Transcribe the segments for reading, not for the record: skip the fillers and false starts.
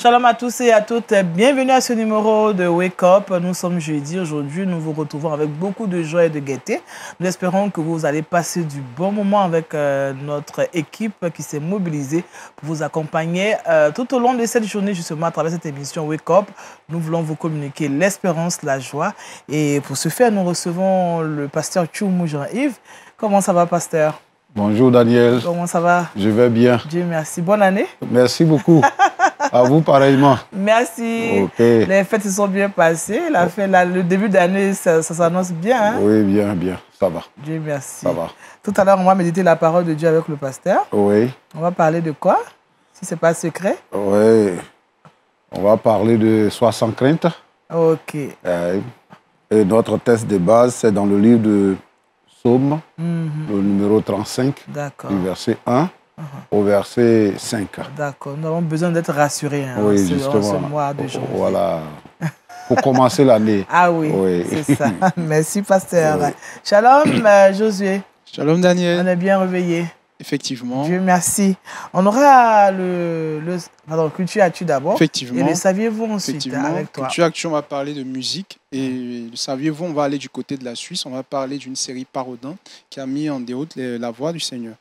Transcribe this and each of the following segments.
Shalom à tous et à toutes, bienvenue à ce numéro de Wake Up. Nous sommes jeudi, aujourd'hui nous vous retrouvons avec beaucoup de joie et de gaieté. Nous espérons que vous allez passer du bon moment avec notre équipe qui s'est mobilisée pour vous accompagner tout au long de cette journée, justement à travers cette émission Wake Up. Nous voulons vous communiquer l'espérance, la joie, et pour ce faire nous recevons le pasteur Tchoumou Jean-Yves. Comment ça va, pasteur? Bonjour Daniel. Comment ça va? Je vais bien. Dieu merci. Bonne année. Merci beaucoup. À vous pareillement. Merci. Okay. Les fêtes se sont bien passées. Le début d'année, ça s'annonce bien. Hein? Oui, bien. Ça va. Dieu merci. Ça va. Tout à l'heure, on va méditer la parole de Dieu avec le pasteur. Oui. On va parler de quoi? Si ce n'est pas secret. Oui. On va parler de Sois sans crainte. Ok. Et notre texte de base, c'est dans le livre de Psaume, le numéro 35, du verset 1 au verset 5. D'accord. Nous avons besoin d'être rassurés oui, justement. ce mois de janvier. Voilà. Pour commencer l'année. Ah oui, c'est ça. Merci, pasteur. Oui. Shalom, Josué. Shalom, Daniel. On est bien réveillés. Effectivement. Dieu merci. On aura Culture Actu d'abord. Effectivement. Et le saviez-vous ensuite avec toi. Culture Actu, on va parler de musique. Et le saviez-vous, on va aller du côté de la Suisse. On va parler d'une série Parodin qui a mis en déroute la voix du Seigneur.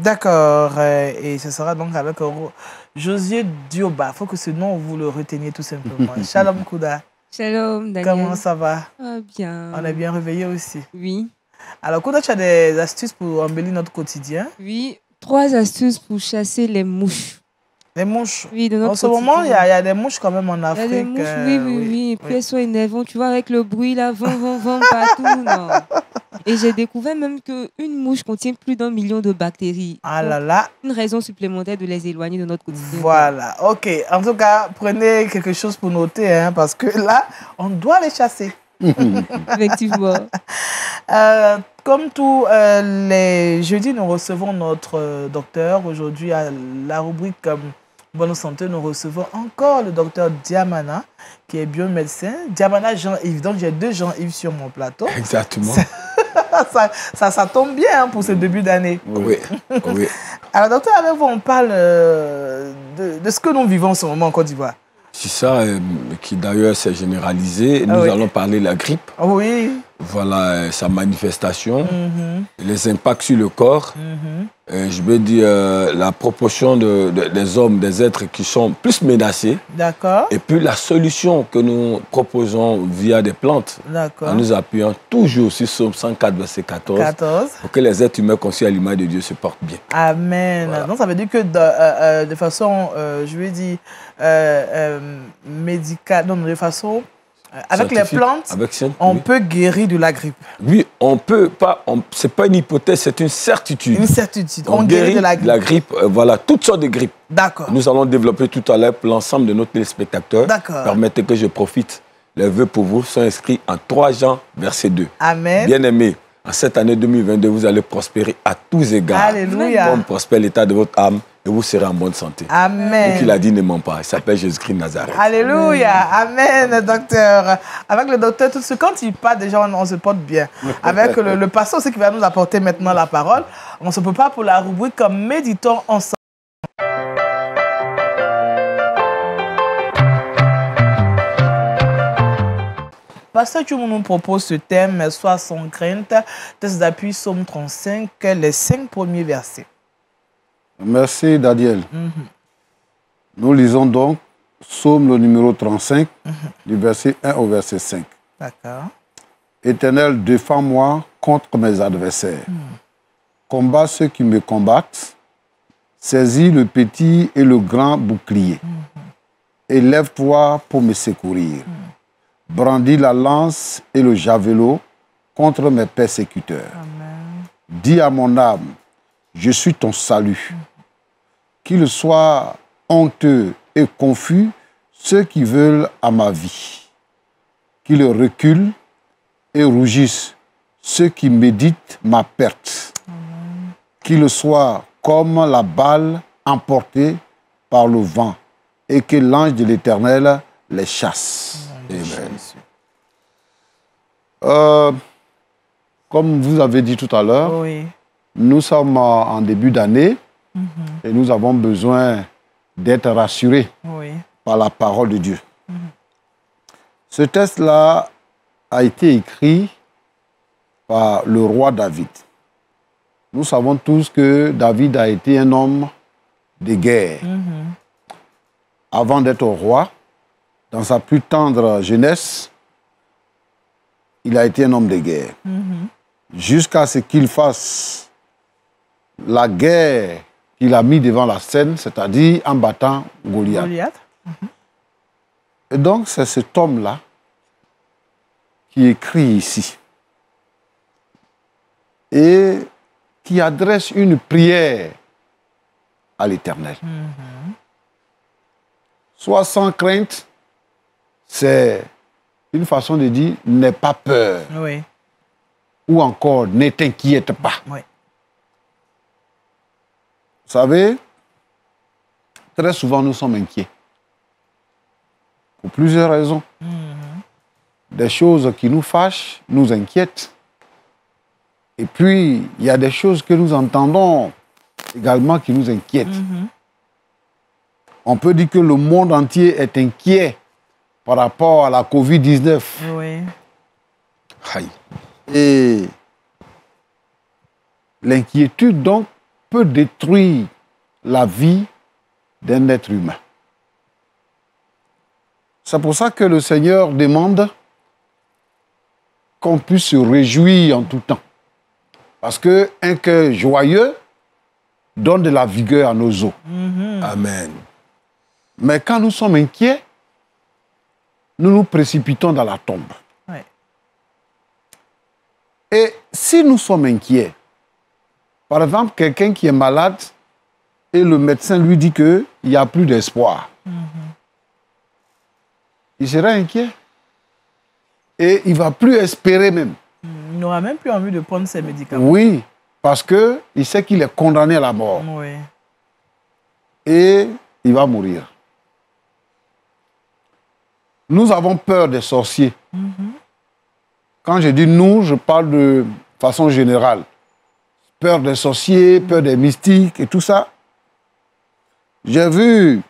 D'accord. Et ce sera donc avec Josué Dioba. Il faut que ce nom, vous le reteniez tout simplement. Shalom Kouda. Shalom Daniel. Comment ça va? Bien. On est bien réveillés aussi. Oui. Alors, Kouda, tu as des astuces pour embellir notre quotidien? Oui, 3 astuces pour chasser les mouches. Les mouches? Oui, de notre en ce moment, il y a des mouches quand même en Afrique. Il y a des mouches, oui. Et puis elles sont énervantes, tu vois, avec le bruit, là, vent partout. Non. Et j'ai découvert même qu'une mouche contient plus d'1 million de bactéries. Ah là là. Une raison supplémentaire de les éloigner de notre quotidien. Voilà, ok. En tout cas, prenez quelque chose pour noter, parce que là, on doit les chasser. Effectivement. Comme tous les jeudis, nous recevons notre docteur. Aujourd'hui, à la rubrique Bonne Santé, nous recevons encore le docteur Diamana, qui est biomédecin. Diamana Jean-Yves. Donc, j'ai 2 Jean-Yves sur mon plateau. Exactement. ça tombe bien pour ce début d'année. Oui. Alors, docteur, avec vous, on parle de ce que nous vivons en ce moment en Côte d'Ivoire. C'est ça, qui d'ailleurs s'est généralisé. Nous allons parler de la grippe. Oui. Voilà sa manifestation, les impacts sur le corps. Je veux dire la proportion des hommes, des êtres qui sont plus menacés. D'accord. Et puis la solution que nous proposons via des plantes. D'accord. En nous appuyant toujours sur Psaume 104, verset 14. Pour que les êtres humains conçus à l'image de Dieu se portent bien. Amen. Voilà. Donc ça veut dire que de façon, je veux dire, médicale, non, de façon... Avec les plantes, on peut guérir de la grippe. Oui, on peut pas. Ce n'est pas une hypothèse, c'est une certitude. Une certitude. On guérit de la grippe. Voilà, toutes sortes de grippes. D'accord. Nous allons développer tout à l'heure pour l'ensemble de nos téléspectateurs. D'accord. Permettez que je profite. Les vœux pour vous sont inscrits en 3 Jean, verset 2. Amen. Bien-aimés, en cette année 2022, vous allez prospérer à tous égards. Alléluia. Comme prospère l'état de votre âme. Et vous serez en bonne santé. Amen. Et qu'il a dit ne ment pas. Il s'appelle Jésus-Christ de Nazareth. Alléluia. Amen, docteur. Avec le docteur, tout ce, quand il part, déjà, on se porte bien. Avec le pasteur aussi qui va nous apporter maintenant la parole, on se prépare pour la rubrique comme Méditons ensemble. Pasteur Tchoumou nous propose ce thème, Sois sans crainte, texte d'appui, Psaume 35, les 5 premiers versets. Merci Daniel. Nous lisons donc Psaume le numéro 35, du verset 1 au verset 5. D'accord. Éternel, défends-moi contre mes adversaires. Combat ceux qui me combattent. Saisis le petit et le grand bouclier. Élève-toi pour me secourir. Brandis la lance et le javelot contre mes persécuteurs. Amen. Dis à mon âme, je suis ton salut. Qu'il soit honteux et confus ceux qui veulent à ma vie. Qu'ils reculent et rougissent ceux qui méditent ma perte. Qu'ils soient comme la balle emportée par le vent et que l'ange de l'Éternel les chasse. Amen. Comme vous avez dit tout à l'heure, nous sommes en début d'année et nous avons besoin d'être rassurés Oui. par la parole de Dieu. Ce texte-là a été écrit par le roi David. Nous savons tous que David a été un homme de guerre. Avant d'être roi, dans sa plus tendre jeunesse, il a été un homme de guerre. Jusqu'à ce qu'il fasse la guerre qu'il a mis devant la scène, c'est-à-dire en battant Goliath. Goliath. Et donc, c'est cet homme-là qui écrit ici et qui adresse une prière à l'Éternel. Soit sans crainte, c'est une façon de dire « n'aie pas peur Oui. » ou encore « ne t'inquiète pas ». Oui. Vous savez, très souvent nous sommes inquiets. Pour plusieurs raisons. Des choses qui nous fâchent nous inquiètent. Et puis, il y a des choses que nous entendons également qui nous inquiètent. On peut dire que le monde entier est inquiet par rapport à la Covid-19. Oui. Aïe. Et l'inquiétude, donc, peut détruire la vie d'un être humain. C'est pour ça que le Seigneur demande qu'on puisse se réjouir en tout temps. Parce qu'un cœur joyeux donne de la vigueur à nos os. Amen. Mais quand nous sommes inquiets, nous nous précipitons dans la tombe. Oui. Et si nous sommes inquiets, par exemple, quelqu'un qui est malade et le médecin lui dit qu'il n'y a plus d'espoir, il sera inquiet. Et il ne va plus espérer même. Il n'aura même plus envie de prendre ses médicaments. Oui, parce qu'il sait qu'il est condamné à la mort. Oui. Et il va mourir. Nous avons peur des sorciers. Quand je dis nous, je parle de façon générale. Peur des sorciers, peur des mystiques et tout ça. J'ai vu,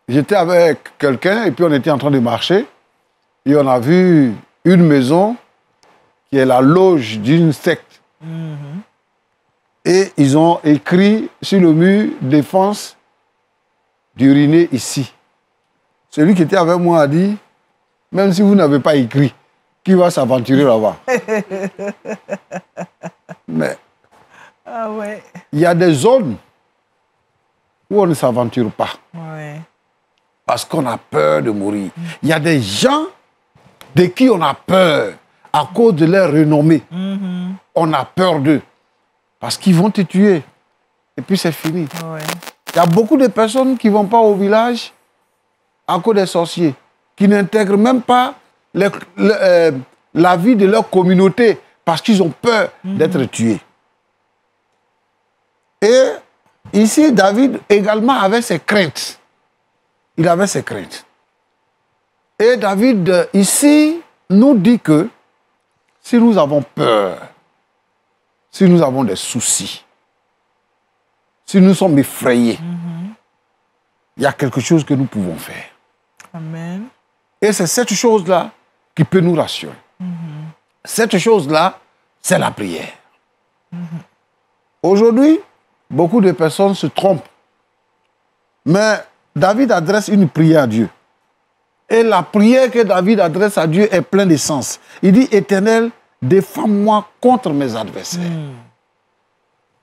j'étais avec quelqu'un et puis on était en train de marcher et on a vu une maison qui est la loge d'une secte. Et ils ont écrit sur le mur « Défense d'uriner ici ». Celui qui était avec moi a dit « Même si vous n'avez pas écrit, qui va s'aventurer là-bas ?» Mais Ah ouais. il y a des zones où on ne s'aventure pas Ouais. parce qu'on a peur de mourir. Il y a des gens de qui on a peur à cause de leur renommée. On a peur d'eux parce qu'ils vont te tuer. Et puis c'est fini. Ouais. Il y a beaucoup de personnes qui ne vont pas au village à cause des sorciers, qui n'intègrent même pas la vie de leur communauté parce qu'ils ont peur d'être tués. Et ici, David également avait ses craintes. Il avait ses craintes. Et David, ici, nous dit que si nous avons peur, si nous avons des soucis, si nous sommes effrayés, il y a quelque chose que nous pouvons faire. Amen. Et c'est cette chose-là qui peut nous rassurer. Cette chose-là, c'est la prière. Aujourd'hui, beaucoup de personnes se trompent. Mais David adresse une prière à Dieu. Et la prière que David adresse à Dieu est pleine de sens. Il dit, Éternel, défends-moi contre mes adversaires.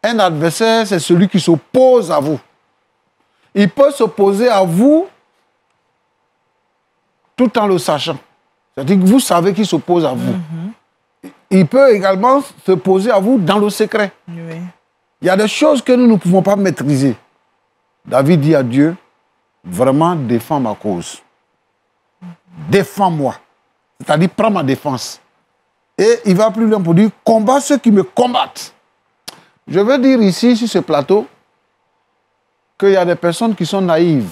Un adversaire, c'est celui qui s'oppose à vous. Il peut s'opposer à vous tout en le sachant. C'est-à-dire que vous savez qu'il s'oppose à vous. Il peut également s'opposer à vous dans le secret. Oui. Il y a des choses que nous ne pouvons pas maîtriser. David dit à Dieu, vraiment défends ma cause. Défends-moi. C'est-à-dire, prends ma défense. Et il va plus loin pour dire, combat ceux qui me combattent. Je veux dire ici, sur ce plateau, qu'il y a des personnes qui sont naïves,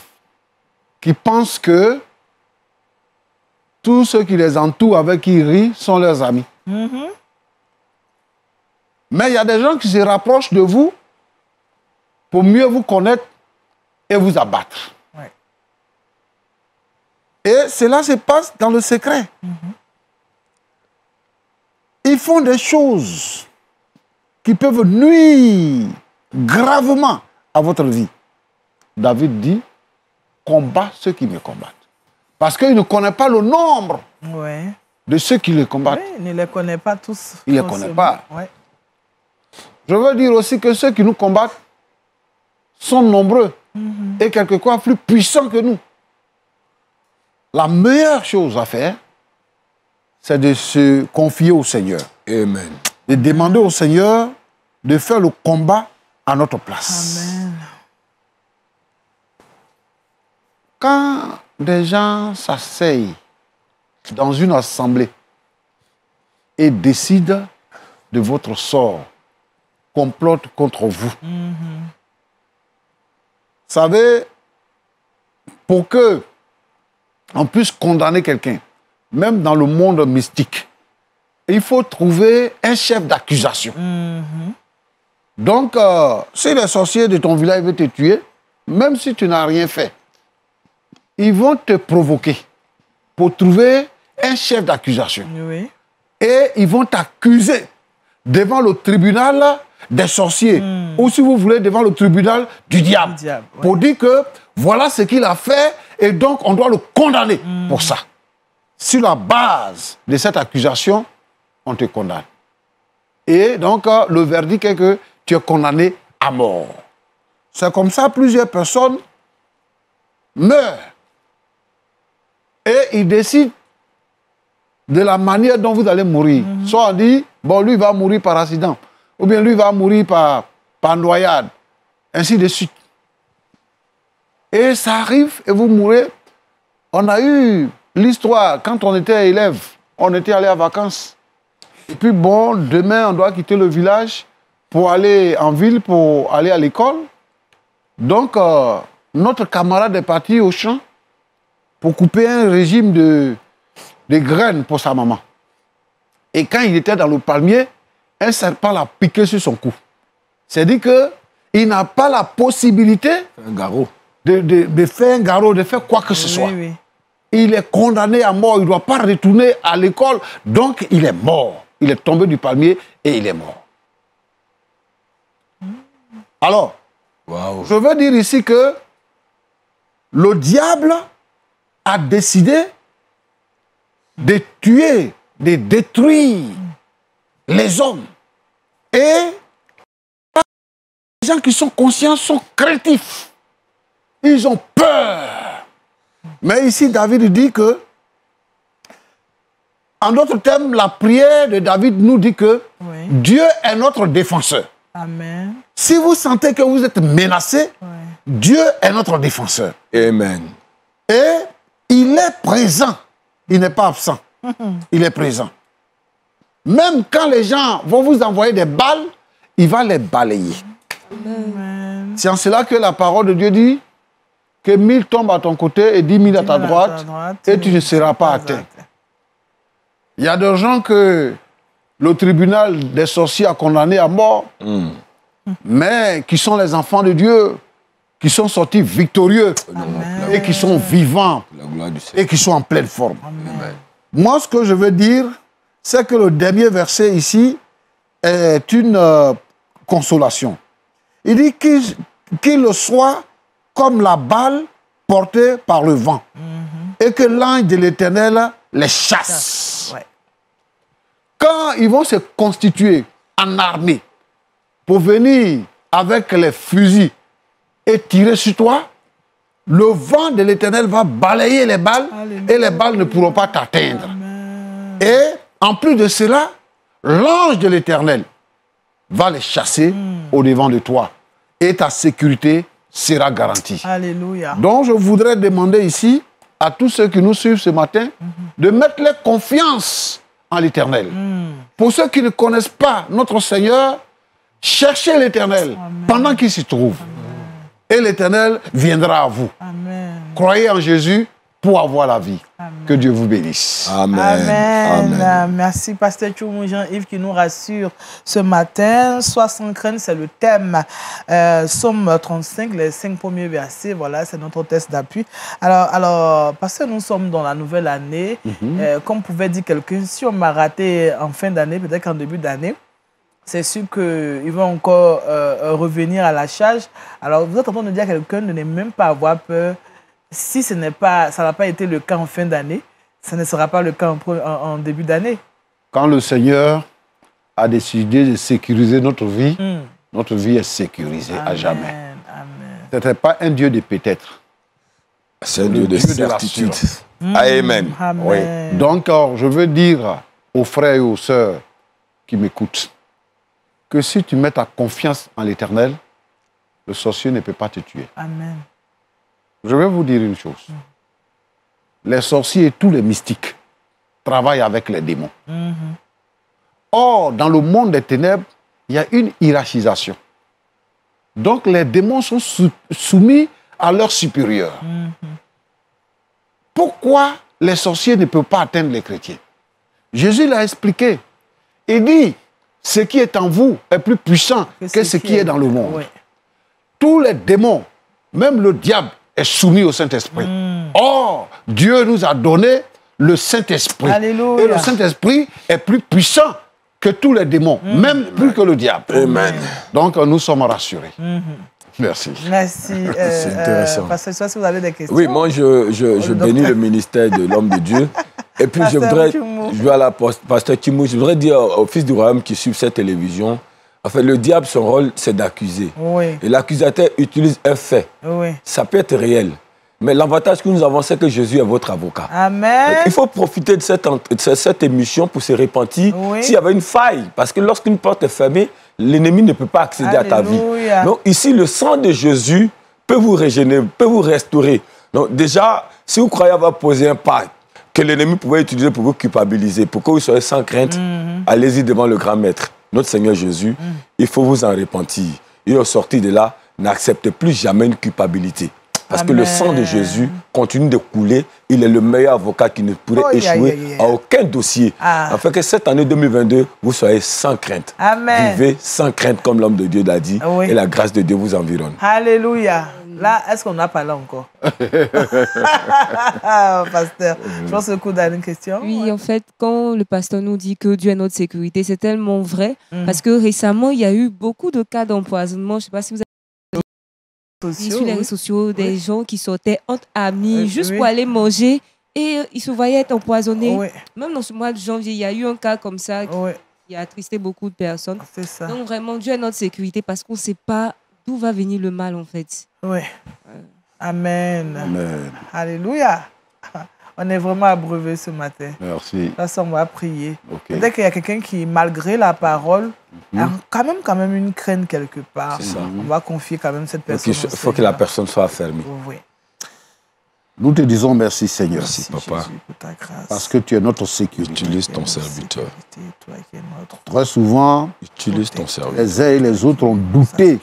qui pensent que tous ceux qui les entourent, avec qui ils rient, sont leurs amis. Mais il y a des gens qui se rapprochent de vous pour mieux vous connaître et vous abattre. Ouais. Et cela se passe dans le secret. Ils font des choses qui peuvent nuire gravement à votre vie. David dit, combat ceux qui me combattent. Parce qu'il ne connaît pas le nombre Ouais. de ceux qui le combattent. Oui, il ne les connaît pas tous. Il ne les connaît pas. Ouais. Je veux dire aussi que ceux qui nous combattent sont nombreux et quelquefois plus puissants que nous. La meilleure chose à faire, c'est de se confier au Seigneur. Amen. De demander au Seigneur de faire le combat à notre place. Amen. Quand des gens s'asseyent dans une assemblée et décident de votre sort, complotent contre vous, vous savez, pour que on puisse condamner quelqu'un, même dans le monde mystique, il faut trouver un chef d'accusation. Donc, si les sorciers de ton village veulent te tuer, même si tu n'as rien fait, ils vont te provoquer pour trouver un chef d'accusation. Oui. Et ils vont t'accuser devant le tribunal des sorciers. Ou si vous voulez, devant le tribunal du diable. Ouais. Pour dire que voilà ce qu'il a fait et donc on doit le condamner pour ça. Sur la base de cette accusation, on te condamne. Et donc le verdict est que tu es condamné à mort. C'est comme ça plusieurs personnes meurent. Et ils décident de la manière dont vous allez mourir. Soit on dit, bon, lui va mourir par accident. Ou bien lui va mourir par noyade. Ainsi de suite. Et ça arrive et vous mourrez. On a eu l'histoire, quand on était élève, on était allé en vacances. Et puis bon, demain on doit quitter le village pour aller en ville, pour aller à l'école. Donc, notre camarade est parti au champ pour couper un régime de graines pour sa maman. Et quand il était dans le palmier, un serpent l'a piqué sur son cou. C'est-à-dire qu'il n'a pas la possibilité Un garrot. de faire un garrot, de faire quoi que ce soit. Oui. Il est condamné à mort, il ne doit pas retourner à l'école, donc il est mort. Il est tombé du palmier et il est mort. Alors, Waouh. je veux dire ici que le diable a décidé de tuer, de détruire les hommes. Et les gens qui sont conscients sont craintifs. Ils ont peur. Mais ici, David dit que, en d'autres termes, la prière de David nous dit que Oui. Dieu est notre défenseur. Amen. Si vous sentez que vous êtes menacé, Ouais. Dieu est notre défenseur. Amen. Et il est présent. Il n'est pas absent. Il est présent. Même quand les gens vont vous envoyer des balles, il va les balayer. Amen. C'est en cela que la parole de Dieu dit que 1000 tombent à ton côté et 10 000 à ta droite, et tu ne seras pas atteint. Il y a des gens que le tribunal des sorciers a condamnés à mort, mais qui sont les enfants de Dieu, qui sont sortis victorieux et qui sont vivants La gloire du Seigneur. et qui sont en pleine forme. Amen. Moi, ce que je veux dire, c'est que le dernier verset ici est une consolation. Il dit qu'il soit comme la balle portée par le vent et que l'ange de l'Éternel les chasse. Ouais. Quand ils vont se constituer en armée pour venir avec les fusils et tirer sur toi, le vent de l'Éternel va balayer les balles et les balles ne pourront pas t'atteindre. Et en plus de cela, l'ange de l'Éternel va les chasser au-devant de toi et ta sécurité sera garantie. Alléluia. Donc je voudrais demander ici à tous ceux qui nous suivent ce matin de mettre leur confiance en l'Éternel. Pour ceux qui ne connaissent pas notre Seigneur, cherchez l'Éternel pendant qu'il s'y trouve. Et l'Éternel viendra à vous. Amen. Croyez en Jésus pour avoir la vie. Amen. Que Dieu vous bénisse. Amen. Amen. Amen. Merci, Pasteur Tchoumou Jean-Yves, qui nous rassure ce matin. Sois sans crainte, c'est le thème. Somme 35, les 5 premiers versets. Voilà, c'est notre test d'appui. Alors, parce que nous sommes dans la nouvelle année, comme pouvait dire quelqu'un, si on m'a raté en fin d'année, peut-être qu'en début d'année, c'est sûr qu'ils vont encore revenir à la charge. Alors, vous êtes en train de dire à quelqu'un de ne même pas avoir peur. Si ça n'a pas été le cas en fin d'année, ça ne sera pas le cas en début d'année. Quand le Seigneur a décidé de sécuriser notre vie est sécurisée à jamais. Amen. Ce n'était pas un Dieu de peut-être. C'est un Dieu de Dieu de la certitude. sûreté. Amen. Amen. Oui. Donc, je veux dire aux frères et aux sœurs qui m'écoutent que si tu mets ta confiance en l'Éternel, le sorcier ne peut pas te tuer. Amen. Je vais vous dire une chose. Les sorciers et tous les mystiques travaillent avec les démons. Or, dans le monde des ténèbres, il y a une hiérarchisation. Donc, les démons sont soumis à leurs supérieurs. Pourquoi les sorciers ne peuvent pas atteindre les chrétiens? Jésus l'a expliqué. Il dit, ce qui est en vous est plus puissant que ce qui est dans le monde. Oui. Tous les démons, même le diable, est soumis au Saint-Esprit. Or, Dieu nous a donné le Saint-Esprit. Alléluia. Et le Saint-Esprit est plus puissant que tous les démons, même plus que le diable. Amen. Donc, nous sommes rassurés. Merci. Merci. C'est intéressant. Pasteur, je sais pas si vous avez des questions. Oui, moi, je bénis le ministère de l'homme de Dieu. Et puis, je Pasteur voudrais, Tchoumou. je vais à la Pasteur Tchoumou, je voudrais dire aux fils du royaume qui suivent cette télévision, en fait, le diable, son rôle, c'est d'accuser. Oui. Et l'accusateur utilise un fait. Oui. Ça peut être réel. Mais l'avantage que nous avons, c'est que Jésus est votre avocat. Amen. Donc, il faut profiter de cette émission pour se repentir Oui. s'il y avait une faille. Parce que lorsqu'une porte est fermée, l'ennemi ne peut pas accéder à ta vie. Alléluia. Donc ici, le sang de Jésus peut vous régénérer, peut vous restaurer. Donc déjà, si vous croyez avoir posé un pas que l'ennemi pouvait utiliser pour vous culpabiliser, pour que vous soyez sans crainte, allez-y devant le grand maître, notre Seigneur Jésus. Il faut vous en repentir. Et au sortir de là, n'acceptez plus jamais une culpabilité. Parce que le sang de Jésus continue de couler. Il est le meilleur avocat qui ne pourrait échouer à aucun dossier. Afin que cette année 2022, vous soyez sans crainte. Amen. Vivez sans crainte, comme l'homme de Dieu l'a dit. Oui. Et la grâce de Dieu vous environne. Alléluia. Là, est-ce qu'on n'a pas là encore? Pasteur, je pense que le coup a une question. Oui, en fait, quand le pasteur nous dit que Dieu est notre sécurité, c'est tellement vrai. Parce que récemment, il y a eu beaucoup de cas d'empoisonnement. Je ne sais pas si vous avez vu sur les réseaux sociaux des gens qui sortaient entre amis juste pour aller manger et ils se voyaient être empoisonnés. Oui. Même dans ce mois de janvier, il y a eu un cas comme ça qui a attristé beaucoup de personnes. C'est ça. Donc vraiment, Dieu est notre sécurité parce qu'on ne sait pas d'où va venir le mal en fait. Oui. Amen. Amen. Alléluia. On est vraiment abreuvés ce matin. Merci. Là, on va prier. Ok. Peut-être qu'il y a quelqu'un qui, malgré la parole, a quand même une crainte quelque part. C'est ça. On va confier quand même cette Donc, personne. il faut que la personne soit affermie. Oui. Nous te disons merci, Seigneur, Merci, papa. Jésus, pour ta grâce. parce que tu es notre sécurité. Utilise ton serviteur. Toi qui es notre Très souvent, Utilise ton serviteur. les uns et les autres ont douté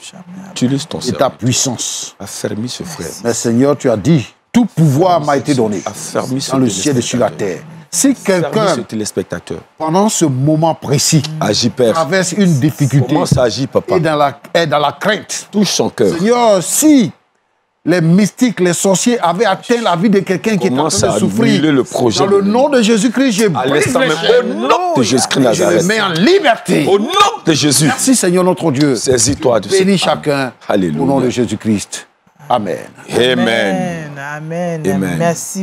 Utilise ton de ta serviteur. puissance. Affermis ce frère. Mais Seigneur, tu as dit, tout pouvoir m'a été donné Affermis ce dans le ciel et sur la terre. Si Affermis quelqu'un, ce téléspectateur. pendant ce moment précis, Agis, Père. traverse une difficulté Commence à agir, papa. et est dans la crainte, Touche son cœur. Seigneur, si les mystiques, les sorciers avaient atteint la vie de quelqu'un qui est en Commence train de à souffrir, annuler le projet dans de le l'ennemi. nom de Jésus-Christ, je À brise l'instant les même, chaînes. au nom de Jésus-Christ Je le Nazareth. mets en liberté. Au nom de Jésus. Merci Seigneur notre Dieu. Saisis-toi de Bénis cette âme. chacun Alléluia. au nom de Jésus-Christ. Amen. Amen. Amen. Amen. Merci.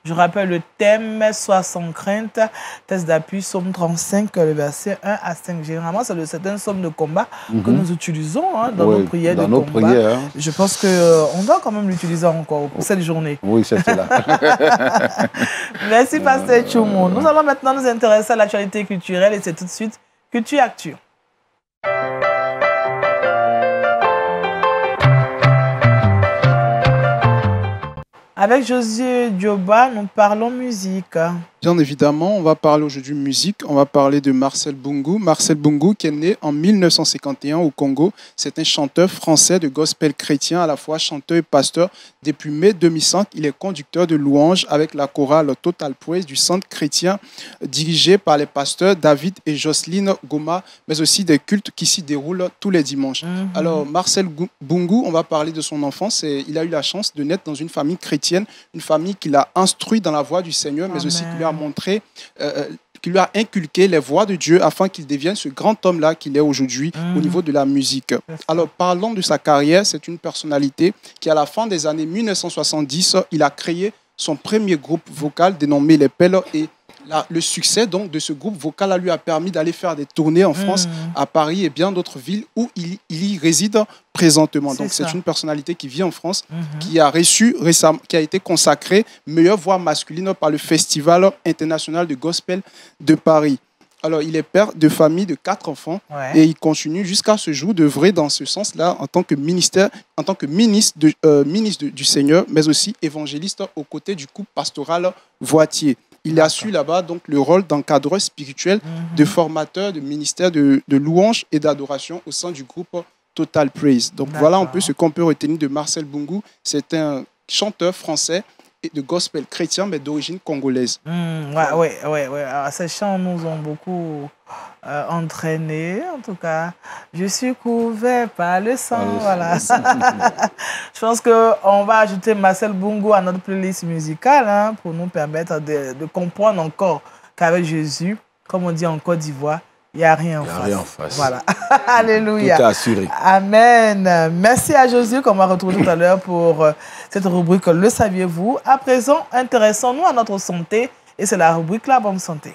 Je rappelle le thème, sois sans crainte, test d'appui, Somme 35, le verset 1 à 5. Généralement, c'est un somme de combat que nous utilisons dans nos prières dans de nos combat. prières. Je pense qu'on doit quand même l'utiliser encore pour cette journée. Oui, c'est cela. Merci, Pasteur Tchoumou. Nous allons maintenant nous intéresser à l'actualité culturelle et c'est tout de suite Culture Actu. Avec Josué Dioba, nous parlons musique. Bien évidemment, on va parler aujourd'hui de musique. On va parler de Marcel Bungu. Marcel Bungu qui est né en 1951 au Congo. C'est un chanteur français de gospel chrétien, à la fois chanteur et pasteur. Depuis mai 2005, il est conducteur de louanges avec la chorale Total Praise du centre chrétien dirigé par les pasteurs David et Jocelyne Goma, mais aussi des cultes qui s'y déroulent tous les dimanches. Alors, Marcel Bungu, on va parler de son enfance. Il a eu la chance de naître dans une famille chrétienne, une famille qui l'a instruit dans la voie du Seigneur, mais aussi qui lui a montré, qui lui a inculqué les voies de Dieu afin qu'il devienne ce grand homme-là qu'il est aujourd'hui au niveau de la musique. Alors, parlons de sa carrière. C'est une personnalité qui, à la fin des années 1970, il a créé son premier groupe vocal dénommé Les Pelles et le succès donc, de ce groupe vocal lui a permis d'aller faire des tournées en France, à Paris et bien d'autres villes où il y réside présentement. Donc c'est une personnalité qui vit en France, qui a reçu récemment, qui a été consacrée meilleure voix masculine par le Festival international de gospel de Paris. Alors, il est père de famille de 4 enfants et il continue jusqu'à ce jour d'œuvrer dans ce sens-là en tant que ministre du Seigneur, mais aussi évangéliste aux côtés du couple pastoral Voitier. Il a su là-bas donc le rôle d'encadreur spirituel, de formateur, de ministère de louange et d'adoration au sein du groupe Total Praise. Donc voilà un peu ce qu'on peut retenir de Marcel Bungu. C'est un chanteur français et de gospel chrétien, mais d'origine congolaise. Oui. Ces chants nous ont beaucoup entraînés. En tout cas, je suis couvert par le sang. Voilà. Je pense qu'on va ajouter Marcel Bungu à notre playlist musicale pour nous permettre de comprendre encore qu'avec Jésus, comme on dit en Côte d'Ivoire, il n'y a rien en face. Il n'y a rien en face. Voilà. Alléluia. Tout est assuré. Amen. Merci à Josué qu'on va retrouver tout à l'heure pour cette rubrique Le saviez-vous. À présent, intéressons-nous à notre santé et c'est la rubrique La Bonne Santé.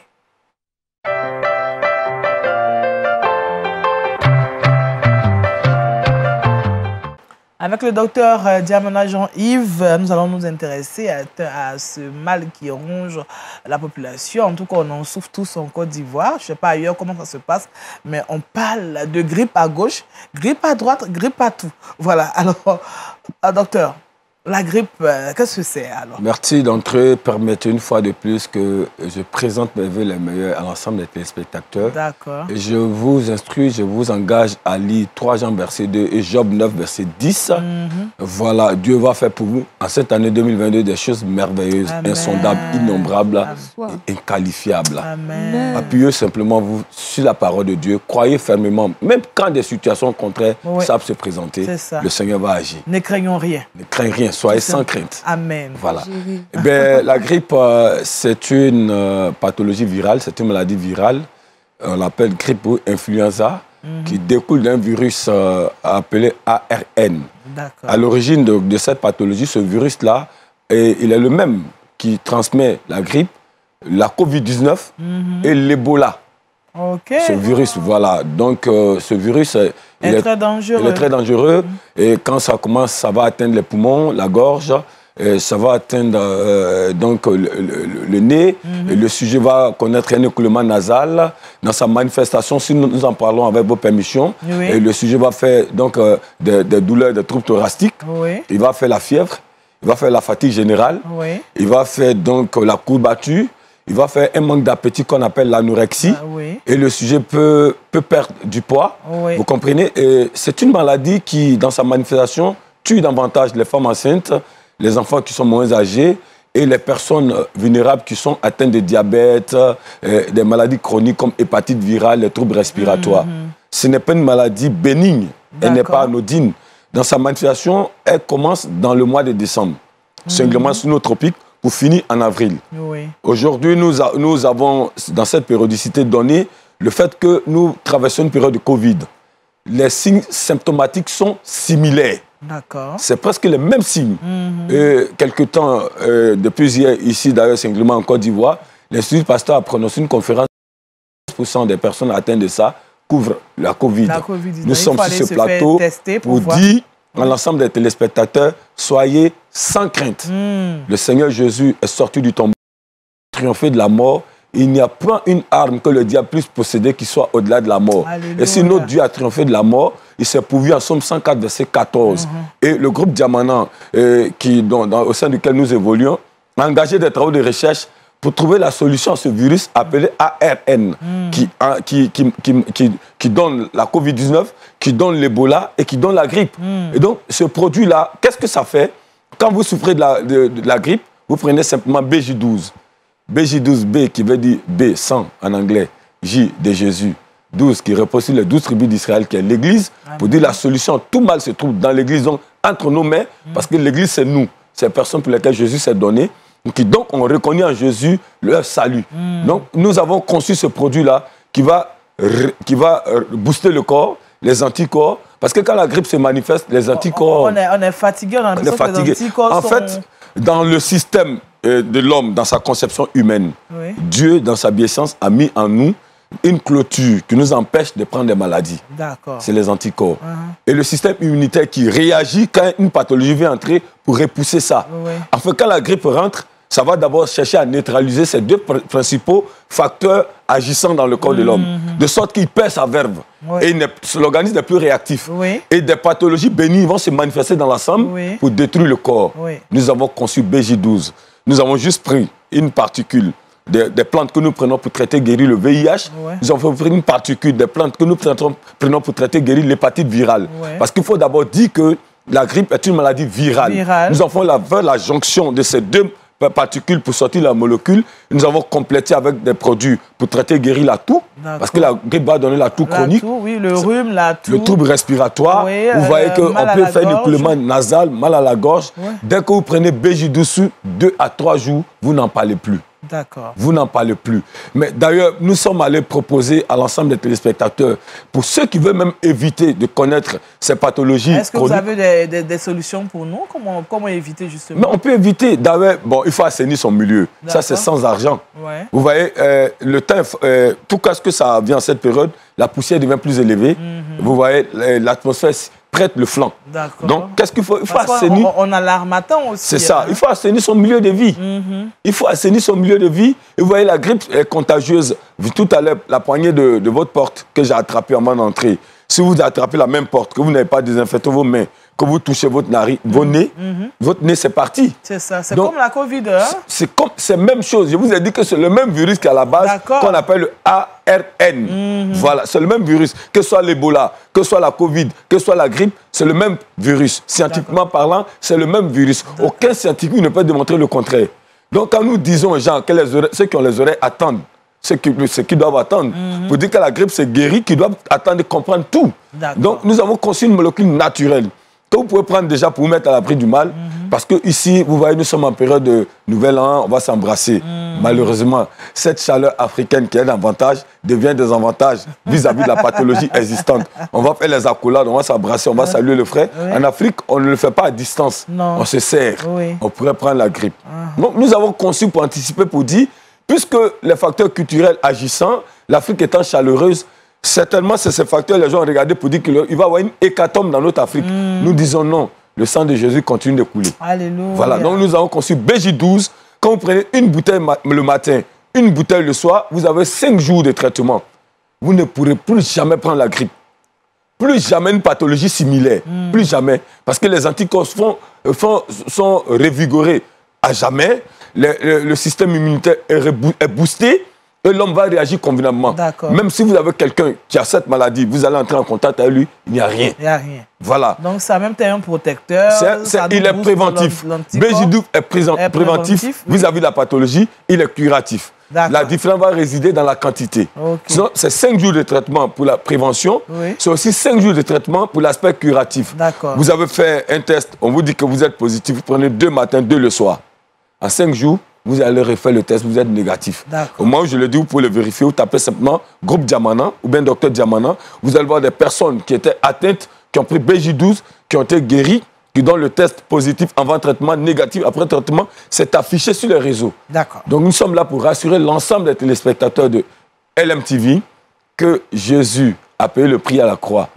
Avec le docteur Diamona Jean-Yves, nous allons nous intéresser à ce mal qui ronge la population. En tout cas, on en souffre tous en Côte d'Ivoire. Je ne sais pas ailleurs comment ça se passe, mais on parle de grippe à gauche, grippe à droite, grippe à tout. Voilà. Alors, docteur, la grippe, qu'est-ce que c'est alors? Merci d'entrer. Permettez une fois de plus que je présente mes vœux les meilleurs à l'ensemble des téléspectateurs. D'accord. Je vous instruis, je vous engage à lire 3 Jean verset 2 et Job 9 verset 10. Voilà, Dieu va faire pour vous en cette année 2022 des choses merveilleuses, insondables, innombrables et inqualifiables. Amen. Appuyez simplement vous sur la parole de Dieu. Croyez fermement, même quand des situations contraires savent se présenter, le Seigneur va agir. Ne craignons rien. Ne craignez rien. Soyez sans crainte. Amen. Voilà. La grippe, c'est une pathologie virale, c'est une maladie virale. On l'appelle grippe ou influenza, qui découle d'un virus appelé ARN. À l'origine de cette pathologie, ce virus-là, il est le même qui transmet la grippe, la COVID-19 et l'Ebola. Ce virus, voilà. Donc, ce virus, il est très dangereux. Il est très dangereux. Et quand ça commence, ça va atteindre les poumons, la gorge, et ça va atteindre donc, le nez. Et le sujet va connaître un écoulement nasal. Dans sa manifestation, si nous en parlons avec vos permissions, et le sujet va faire donc, des douleurs, des troubles thoraciques. Il va faire la fièvre, il va faire la fatigue générale, il va faire donc la courbature. Il va faire un manque d'appétit qu'on appelle l'anorexie. Et le sujet peut perdre du poids. Vous comprenez? C'est une maladie qui, dans sa manifestation, tue davantage les femmes enceintes, les enfants qui sont moins âgés et les personnes vulnérables qui sont atteintes de diabète, des maladies chroniques comme hépatite virale, les troubles respiratoires. Ce n'est pas une maladie bénigne. Elle n'est pas anodine. Dans sa manifestation, elle commence dans le mois de décembre. Singulièrement sous-tropique, pour finir en avril. Aujourd'hui, nous avons, dans cette périodicité donnée, le fait que nous traversons une période de Covid. Les signes symptomatiques sont similaires. C'est presque les mêmes signes. Quelque temps, depuis hier, ici, d'ailleurs, singulièrement en Côte d'Ivoire, l'Institut Pasteur a prononcé une conférence. 10% des personnes atteintes de ça couvrent la Covid. Nous sommes sur ce plateau pour dire à l'ensemble des téléspectateurs, soyez sans crainte. Le Seigneur Jésus est sorti du tombeau, triomphé de la mort. Il n'y a pas une arme que le diable puisse posséder qui soit au-delà de la mort. Alléluia. Et si notre Dieu a triomphé de la mort, il s'est pourvu en Somme 104, verset 14. Et le groupe Diamana, au sein duquel nous évoluons, a engagé des travaux de recherche pour trouver la solution à ce virus appelé ARN, qui donne la Covid-19, qui donne l'Ebola et qui donne la grippe. Et donc, ce produit-là, qu'est-ce que ça fait? Quand vous souffrez de la grippe, vous prenez simplement BJ12. BJ12B qui veut dire B, sang en anglais, J de Jésus, 12 qui repose sur les 12 tribus d'Israël qui est l'Église, pour dire la solution, tout mal se trouve dans l'Église, donc entre nos mains, parce que l'Église c'est nous, c'est les personnes pour lesquelles Jésus s'est donné, qui donc ont reconnu en Jésus leur salut. Donc nous avons conçu ce produit-là qui va booster le corps, les anticorps, parce que quand la grippe se manifeste, les anticorps... On est fatigué, on est fatigué. En fait, dans le système de l'homme, dans sa conception humaine, Dieu, dans sa bienséance, a mis en nous une clôture qui nous empêche de prendre des maladies. C'est les anticorps. Et le système immunitaire qui réagit quand une pathologie vient entrer pour repousser ça. En fait, quand la grippe rentre, ça va d'abord chercher à neutraliser ces deux principaux facteurs agissant dans le corps de l'homme, de sorte qu'il perd sa verve. Et l'organisme n'est plus réactif. Et des pathologies bénignes vont se manifester dans l'ensemble pour détruire le corps. Nous avons conçu BJ12. Nous avons juste pris une particule des plantes que nous prenons pour traiter, guérir le VIH. Nous avons pris une particule des plantes que nous prenons pour traiter, guérir l'hépatite virale. Parce qu'il faut d'abord dire que la grippe est une maladie virale. Nous avons la jonction de ces deux particules pour sortir la molécule. Nous avons complété avec des produits pour traiter, guérir la toux. Parce que la grippe va donner la toux chronique. Le rhume, la toux. Le trouble respiratoire. Vous voyez qu'on peut faire un écoulement nasal, mal à la gorge. Dès que vous prenez BJ12, 2 à 3 jours, vous n'en parlez plus. Vous n'en parlez plus. Mais d'ailleurs, nous sommes allés proposer à l'ensemble des téléspectateurs, pour ceux qui veulent même éviter de connaître ces pathologies chroniques. Est-ce que vous avez des solutions pour nous? Comment éviter justement? Mais on peut éviter. D'ailleurs, bon, il faut assainir son milieu. Ça, c'est sans argent. Vous voyez, le temps, pourquoi est-ce que ça vient en cette période? La poussière devient plus élevée. Vous voyez, l'atmosphère prête le flanc. Donc, qu'est-ce qu'il faut? Il faut assainir. On a l'armatan aussi. C'est ça. Il faut assainir son milieu de vie. Il faut assainir son milieu de vie. Et vous voyez, la grippe est contagieuse. Tout à l'heure, la poignée de votre porte que j'ai attrapée en mon entrée. Si vous attrapez la même porte, que vous n'avez pas désinfecté vos mains, que vous touchez votre narine, votre nez, c'est parti. C'est ça. C'est comme la Covid. Hein? C'est la même chose. Je vous ai dit que c'est le même virus qu'à la base, qu'on appelle le ARN. Voilà, c'est le même virus. Que ce soit l'Ebola, que ce soit la Covid, que ce soit la grippe, c'est le même virus. Scientifiquement parlant, c'est le même virus. Aucun scientifique ne peut démontrer le contraire. Donc, quand nous disons aux gens que ceux qui ont les oreilles attendent, ceux qui doivent attendre, pour dire que la grippe c'est guéri, qui doivent attendre et comprendre tout. Donc nous avons conçu une molécule naturelle que vous pouvez prendre déjà pour vous mettre à l'abri du mal, parce que ici, vous voyez, nous sommes en période de nouvel an, on va s'embrasser. Malheureusement, cette chaleur africaine qui est un avantage devient des avantages vis-à-vis de la pathologie existante. On va faire les accolades, on va s'embrasser, on va saluer le frère. En Afrique, on ne le fait pas à distance. On se serre. On pourrait prendre la grippe. Donc nous avons conçu pour anticiper, pour dire, puisque les facteurs culturels agissant, l'Afrique étant chaleureuse, certainement c'est ces facteurs, les gens ont regardé pour dire qu'il va y avoir une hécatombe dans notre Afrique. Nous disons non, le sang de Jésus continue de couler. Alléluia. Voilà, donc nous avons conçu BJ12. Quand vous prenez une bouteille le matin, une bouteille le soir, vous avez 5 jours de traitement. Vous ne pourrez plus jamais prendre la grippe. Plus jamais une pathologie similaire. Plus jamais. Parce que les anticorps sont revigorés à jamais. Le système immunitaire est boosté et l'homme va réagir convenablement. Même si vous avez quelqu'un qui a cette maladie, vous allez entrer en contact avec lui, il n'y a rien. Il n'y a rien. Voilà. Donc ça même un protecteur. Il est préventif. BJ12 est préventif vis-à-vis de la pathologie, il est curatif. La différence va résider dans la quantité. C'est 5 jours de traitement pour la prévention, c'est aussi 5 jours de traitement pour l'aspect curatif. Vous avez fait un test, on vous dit que vous êtes positif, vous prenez 2 matins, 2 le soir. En 5 jours, vous allez refaire le test, vous êtes négatif. Au moment où je le dis, vous pouvez le vérifier, vous tapez simplement groupe Diamana ou bien docteur Diamana. Vous allez voir des personnes qui étaient atteintes, qui ont pris BJ12, qui ont été guéries, qui donnent le test positif avant traitement, négatif après traitement. C'est affiché sur les réseaux. Donc nous sommes là pour rassurer l'ensemble des téléspectateurs de LMTV que Jésus a payé le prix à la croix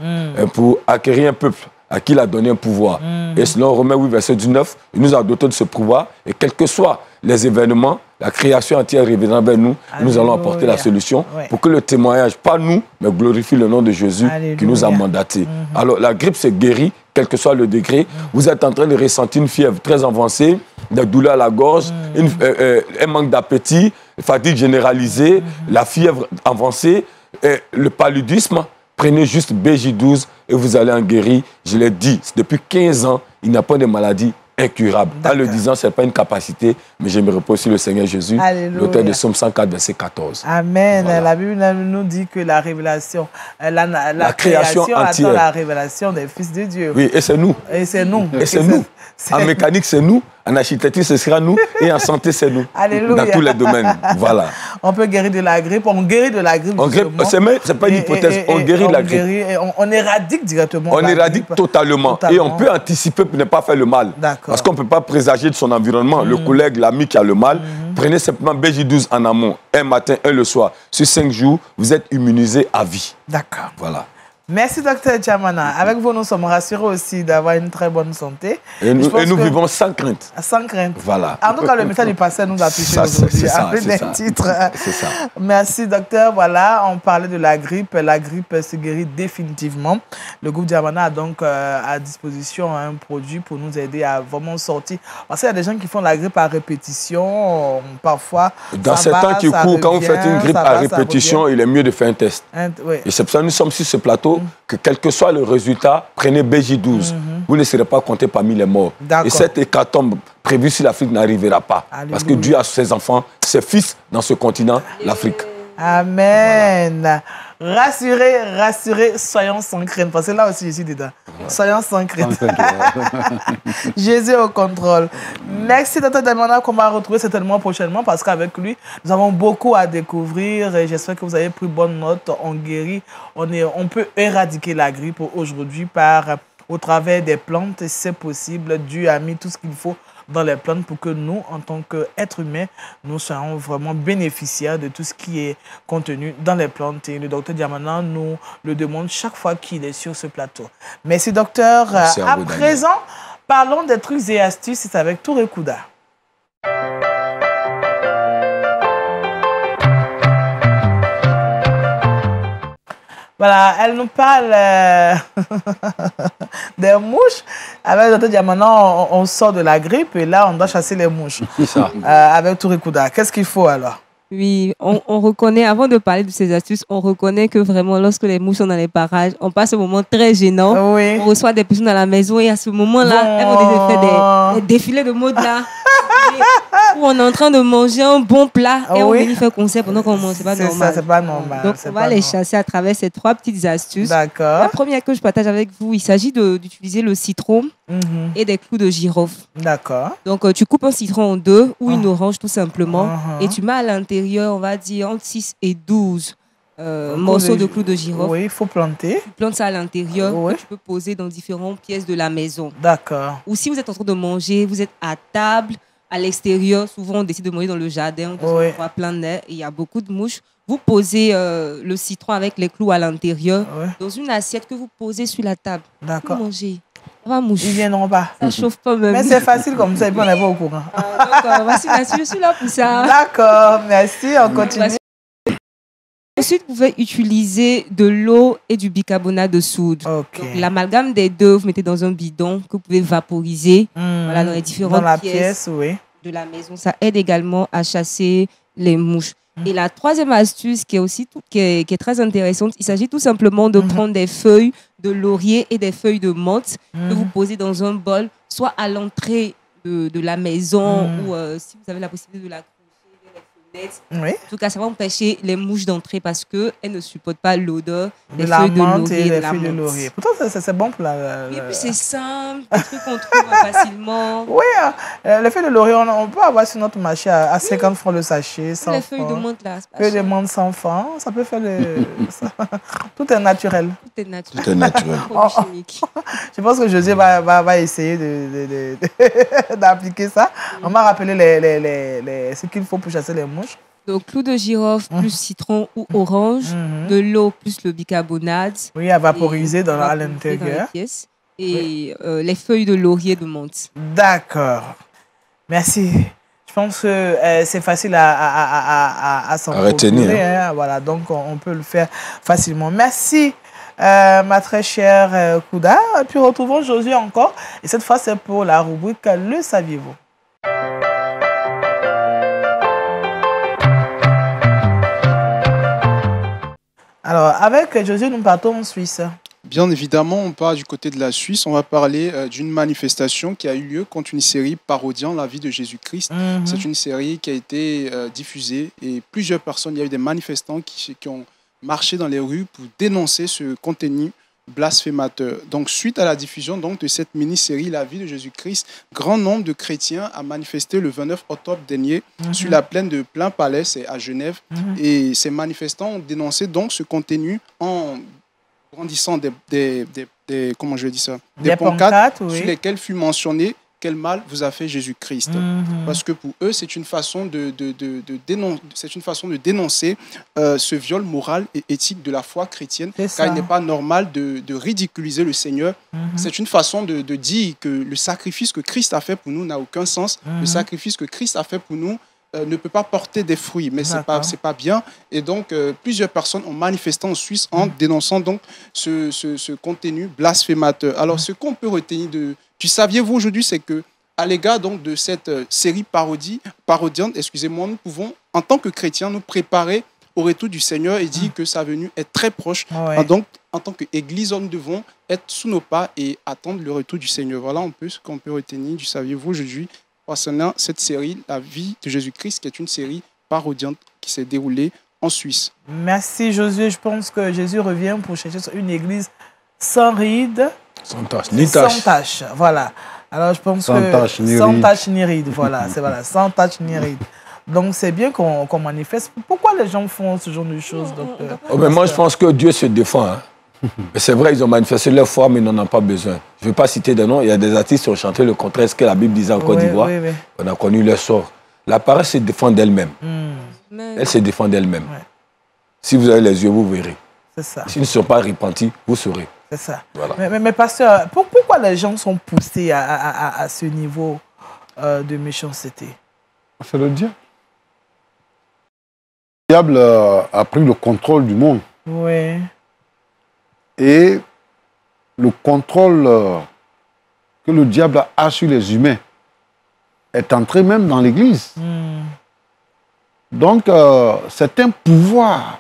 pour acquérir un peuple à qui il a donné un pouvoir. Et selon Romains 8, verset 19, il nous a doté de ce pouvoir. Et quels que soient les événements, la création entière reviendra vers nous. Nous allons apporter la solution pour que le témoignage, pas nous, mais glorifie le nom de Jésus qui nous a mandatés. Alors la grippe s'est guérie, quel que soit le degré. Vous êtes en train de ressentir une fièvre très avancée. des douleurs à la gorge, un manque d'appétit, fatigue généralisée, la fièvre avancée, le paludisme. Prenez juste BJ12 et vous allez en guérir. Je l'ai dit, depuis 15 ans, il n'y a pas de maladie incurable. En le disant, ce n'est pas une capacité, mais je me repose sur le Seigneur Jésus, l'auteur de Somme 104, verset 14. Amen. Voilà. La Bible nous dit que la révélation, la création attend entière. la révélation des fils de Dieu. Oui, et c'est nous. Et c'est nous. Et c'est nous. En mécanique, c'est nous. En architecture, ce sera nous. Et en santé, c'est nous. Alléluia. Dans tous les domaines. Voilà. On peut guérir de la grippe. On guérit de la grippe. C'est pas une hypothèse. On guérit de la grippe. On éradique directement. On éradique totalement. Et on peut anticiper pour ne pas faire le mal. Parce qu'on ne peut pas présager de son environnement. Le collègue, l'ami qui a le mal, prenez simplement BJ12 en amont. Un matin, un le soir. Sur 5 jours, vous êtes immunisé à vie. D'accord. Voilà. Merci, Dr Djamana. Avec vous, nous sommes rassurés aussi d'avoir une très bonne santé. Et nous vivons sans crainte. Sans crainte. Voilà. En tout cas, le message du passé nous a touché aujourd'hui. Avec des titres. C'est ça. Merci, docteur. Voilà, on parlait de la grippe. La grippe se guérit définitivement. Le groupe Djamana a donc à disposition un produit pour nous aider à vraiment sortir. Parce qu'il y a des gens qui font la grippe à répétition. Parfois, dans ces temps qui courent, quand vous faites une grippe à répétition, il est mieux de faire un test. Oui. Et c'est pour ça que nous sommes sur ce plateau. Que quel que soit le résultat, prenez BJ12. Vous ne serez pas compté parmi les morts. Et cette hécatombe prévue sur l'Afrique n'arrivera pas. Alléluia. Parce que Dieu a ses enfants, ses fils dans ce continent, l'Afrique. Amen. Voilà. Rassurez, soyons sans crainte. Parce que là aussi, je suis dedans. Soyons sans crainte. Jésus au contrôle. Merci, Dr Djamana, qu'on va retrouver certainement prochainement parce qu'avec lui, nous avons beaucoup à découvrir et j'espère que vous avez pris bonne note. On guérit, on peut éradiquer la grippe aujourd'hui au travers des plantes. C'est possible. Dieu a mis tout ce qu'il faut dans les plantes pour que nous, en tant qu'êtres humains, nous soyons vraiment bénéficiaires de tout ce qui est contenu dans les plantes. Et le docteur Djamana nous le demande chaque fois qu'il est sur ce plateau. Merci, docteur. Merci à vous, présent, parlons des trucs et astuces. C'est avec Touré Kouda. Voilà, elle nous parle des mouches. Avec le docteur Djamana, on sort de la grippe et là, on doit chasser les mouches. C'est ça. Avec Touré Kouda. Qu'est-ce qu'il faut alors? Oui, on reconnaît, avant de parler de ces astuces, on reconnaît que vraiment, lorsque les mouches sont dans les parages, on passe un moment très gênant. Oui. On reçoit des personnes à la maison et à ce moment-là, elles vont faire des défilés de modes là. Où on est en train de manger un bon plat et on vient faire concert pendant qu'on mange. C'est pas normal. Ça, c'est pas normal. Donc, on va les chasser à travers ces 3 petites astuces. D'accord. La première que je partage avec vous, il s'agit d'utiliser le citron et des clous de girofle. D'accord. Donc, tu coupes un citron en 2 ou une orange tout simplement et tu mets à l'intérieur, on va dire, entre 6 et 12 morceaux de clous de girofle. Oui, il faut planter. Tu plantes ça à l'intérieur que tu peux poser dans différentes pièces de la maison. D'accord. Ou si vous êtes en train de manger, vous êtes à table, à l'extérieur, souvent on décide de manger dans le jardin, on voit plein d'air et il y a beaucoup de mouches. Vous posez le citron avec les clous à l'intérieur dans une assiette que vous posez sur la table. D'accord. Vous mangez. On va moucher. Ils viendront pas. Ça chauffe pas même. Mais c'est facile comme ça, et puis on n'est pas au courant. Voici, je suis là pour ça. D'accord, merci, on continue. Ensuite, vous pouvez utiliser de l'eau et du bicarbonate de soude. L'amalgame des deux, vous mettez dans un bidon que vous pouvez vaporiser voilà, dans les différentes pièces de la maison. Ça aide également à chasser les mouches. Et la troisième astuce qui est très intéressante, il s'agit tout simplement de prendre des feuilles de laurier et des feuilles de menthe que vous posez dans un bol, soit à l'entrée de la maison ou si vous avez la possibilité de la Oui. En tout cas, ça va empêcher les mouches d'entrer parce qu'elles ne supportent pas l'odeur des feuilles de laurier et des feuilles de laurier. Pourtant, c'est bon pour la... Et puis c'est simple, des trucs qu'on trouve facilement. Oui, les feuilles de laurier, on peut avoir sur notre marché à 50 francs le sachet. 100 les feuilles de menthe là. Feuilles de menthe 100 francs, ça peut faire tout est naturel. Tout est naturel. Tout est naturel. Je pense que José va essayer d'appliquer ça. On m'a rappelé ce qu'il faut pour chasser les mouches. Donc, clou de girofle plus citron ou orange, de l'eau plus le bicarbonate. Oui, à vaporiser à l'intérieur. Et les feuilles de laurier de menthe. D'accord. Merci. Je pense que c'est facile à s'en retenir. Voilà, donc on peut le faire facilement. Merci, ma très chère Kouda. Et puis retrouvons Josué encore. Et cette fois, c'est pour la rubrique Le saviez-vous? Alors, avec Josué, nous partons en Suisse. Bien évidemment, on part du côté de la Suisse. On va parler d'une manifestation qui a eu lieu contre une série parodiant la vie de Jésus-Christ. C'est une série qui a été diffusée et plusieurs personnes, il y a eu des manifestants qui ont marché dans les rues pour dénoncer ce contenu blasphémateur. Donc, suite à la diffusion de cette mini-série La vie de Jésus-Christ, grand nombre de chrétiens a manifesté le 29 octobre dernier sur la plaine de Plain-Palais, c'est à Genève. Et ces manifestants ont dénoncé donc ce contenu en brandissant des pancartes sur lesquelles fut mentionné quel mal vous a fait Jésus-Christ. Parce que pour eux, c'est une façon de dénoncer ce viol moral et éthique de la foi chrétienne, car il n'est pas normal de ridiculiser le Seigneur. C'est une façon de dire que le sacrifice que Christ a fait pour nous n'a aucun sens. Le sacrifice que Christ a fait pour nous ne peut pas porter des fruits, mais c'est pas bien. Et donc, plusieurs personnes ont manifesté en Suisse en dénonçant donc ce contenu blasphémateur. Alors, ce qu'on peut retenir du saviez-vous aujourd'hui, c'est que à l'égard donc de cette série parodiante, excusez-moi, nous pouvons, en tant que chrétiens, nous préparer au retour du Seigneur et dire que sa venue est très proche. Donc, en tant qu'Église, nous devons être sous nos pas et attendre le retour du Seigneur. Voilà un peu ce qu'on peut retenir du saviez-vous aujourd'hui concernant cette série, La vie de Jésus-Christ, qui est une série parodiante qui s'est déroulée en Suisse. Merci Josué. Je pense que Jésus revient pour chercher une église sans rides. Sans tache, ni tache. Sans tache, voilà. Alors je pense sans tache, ni rides, voilà, c'est voilà, sans tache ni rides. Donc c'est bien qu'on manifeste. Pourquoi les gens font ce genre de choses, docteur? Mais moi je pense que Dieu se défend. Hein. C'est vrai, ils ont manifesté leur foi, mais ils n'en ont pas besoin. Je ne vais pas citer de noms. Il y a des artistes qui ont chanté le contraire, ce que la Bible disait en Côte d'Ivoire. On a connu leur sort. La parole se défend d'elle-même. Elle se défend d'elle-même. Si vous avez les yeux, vous verrez. C'est ça. S'ils ne sont pas repentis, vous saurez. C'est ça. Voilà. Mais pasteur, pourquoi les gens sont poussés à ce niveau de méchanceté? C'est le diable. Le diable a pris le contrôle du monde. Oui. Et le contrôle que le diable a sur les humains est entré même dans l'Église. Donc, c'est un pouvoir.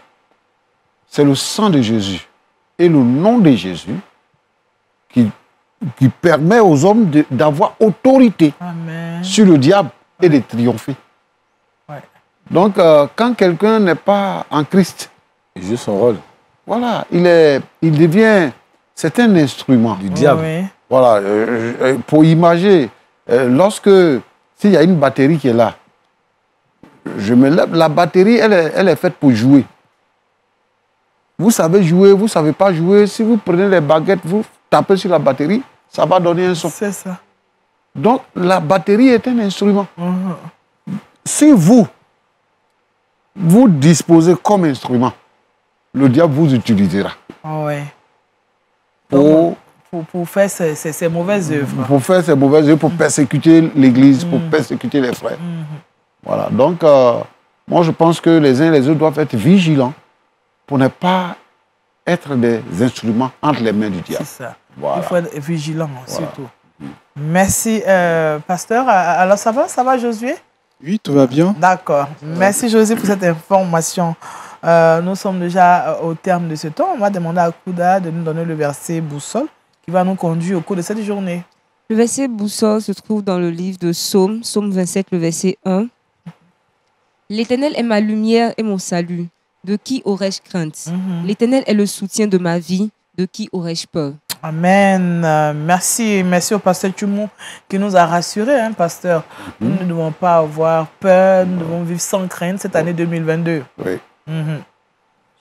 C'est le sang de Jésus et le nom de Jésus qui permet aux hommes d'avoir autorité sur le diable et de triompher. Donc, quand quelqu'un n'est pas en Christ, il joue son rôle. Voilà, c'est un instrument du diable. Voilà, pour imaginer, s'il y a une batterie qui est là, je me lève, la batterie, elle est faite pour jouer. Vous savez jouer, vous ne savez pas jouer. Si vous prenez les baguettes, vous tapez sur la batterie, ça va donner un son. C'est ça. Donc, la batterie est un instrument. Si vous disposez comme instrument, le diable vous utilisera. Pour faire ses mauvaises œuvres. Pour faire ses mauvaises œuvres, pour persécuter l'Église, pour persécuter les frères. Voilà. Donc, moi, je pense que les uns et les autres doivent être vigilants pour ne pas être des instruments entre les mains du diable. C'est ça. Voilà. Il faut être vigilant, surtout. Merci, pasteur. Alors, ça va, Josué? Oui, tout va bien. D'accord. Merci, Josué, pour cette information. Nous sommes déjà au terme de ce temps. On va demander à Kouda de nous donner le verset boussole qui va nous conduire au cours de cette journée. Le verset boussole se trouve dans le livre de Psaume 27, le verset 1. L'Éternel est ma lumière et mon salut. De qui aurais-je crainte? L'Éternel est le soutien de ma vie. De qui aurais-je peur? Amen. Merci au pasteur Tumou qui nous a rassurés, hein, pasteur. Nous ne devons pas avoir peur, nous devons vivre sans crainte cette année 2022. Oui.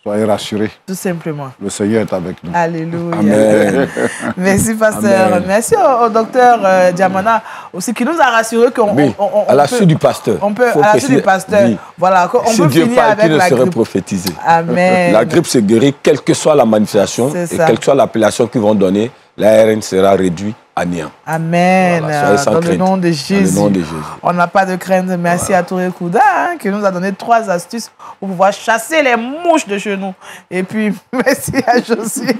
Soyez rassurés. Tout simplement. Le Seigneur est avec nous. Alléluia. Amen. Merci, pasteur. Amen. Merci au docteur Diamana aussi qui nous a rassuré qu'on à la suite du pasteur. On peut, à la suite du pasteur. Oui. Voilà, on si peut Dieu finir parle, avec qui ne la serait grippe. prophétisé. Amen. La grippe se guérit, quelle que soit la manifestation et quelle que soit l'appellation qu'ils vont donner, l'ARN sera réduit à néant. Amen. Voilà, dans le nom de Jésus. Dans le nom de Jésus. On n'a pas de crainte. Merci à Touré Kouda qui nous a donné 3 astuces pour pouvoir chasser les mouches de chez nous. Et puis, merci à Josué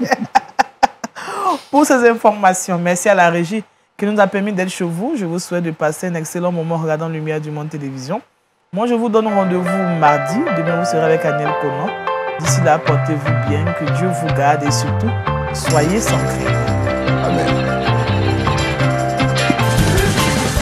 pour ces informations. Merci à la régie qui nous a permis d'être chez vous. Je vous souhaite de passer un excellent moment en regardant Lumière du Monde Télévision. Moi, je vous donne rendez-vous mardi. Demain, vous serez avec Aniel Conan. D'ici là, portez-vous bien, que Dieu vous garde et surtout, soyez sans crainte.